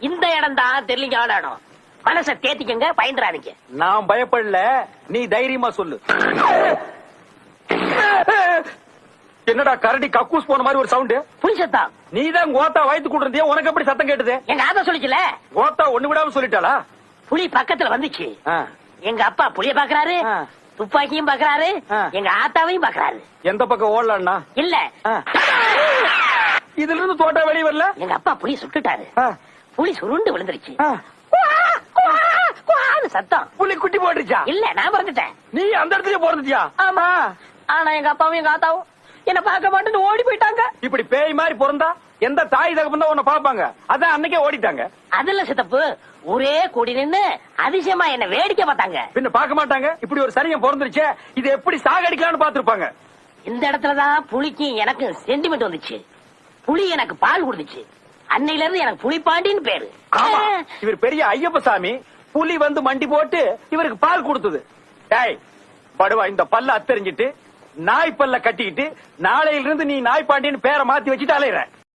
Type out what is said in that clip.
இந்த இடம் தான் தெரியலீங்க இடம். மனசை தேத்திக்கங்க, பயந்துறாதீங்க. நான் பயப்படல, நீ தைரியமா சொல்லு. என்னடா கரடி கக்கூஸ் போன மாதிரி ஒரு சவுண்ட்? புலி சத்தம். நீதான் கோத்தா வயித்து கூட்டிருந்தியா, உனக்கு எப்படி சத்தம் கேட்டது? எங்க ஆத்தா சொல்லிச்சுல. கோத்தா ஒண்ணு விடாம சொல்லிட்டாளா? புலி பக்கத்துல வந்துச்சு. எங்க அப்பா புலிய பாக்குறாரு, துப்பாக்கியும் பாக்குறாரு, எங்க ஆத்தாவையும் பாக்குறாரு. எந்த பக்கம் ஓடலான்னா? இல்ல, இதுல இருந்து தோட்டா வெளியே வரல. எங்க அப்பா புலி சுட்டுட்டாரு. புலி சுருண்டு விழுந்துருச்சு. சத்தம். புலி குட்டி போட்டுருச்சா? இல்ல, நான் பிறந்துட்டேன். நீ அந்த இடத்துல பிறந்துட்டியா? ஆமா. ஆனா எங்க அப்பாவும் எங்க ஆத்தாவும் என்ன பார்க்க மாட்டேன்னு ஓடி போயிட்டாங்க. இப்படி பேய் மாதிரி பிறந்தா எந்த தாய் தகப்பன் தான் உன்னை பாப்பாங்க? அதான் அன்னைக்கே ஓடிட்டாங்க. அதுல சித்தப்பு ஒரே கூடி நின்னு அதிசயமா என்ன வேடிக்கை பார்த்தாங்க. பின்ன பார்க்க மாட்டாங்க? இப்படி ஒரு சரியம் பிறந்துருச்சே, இது எப்படி சாகடிக்கலாம்னு பாத்துருப்பாங்க. இந்த இடத்துலதான் புலிக்கும் எனக்கு சென்டிமெண்ட் வந்துச்சு. புலி எனக்கு பால் கொடுத்துச்சு. அன்னையில இருந்து எனக்கு புலிப்பாண்டின்னு பேரு. ஆமா, இவர் பெரிய ஐயப்ப சாமி. புலி வந்து மண்டி போட்டு இவருக்கு பால் கொடுத்தது. டேய் படுவா, இந்த பல்ல அத்தறிஞ்சிட்டு நாய் பல்ல கட்டிக்கிட்டு நாளையில இருந்து நீ நாய் பாண்டின்னு பேரை மாத்தி வச்சுட்டு அலையிற.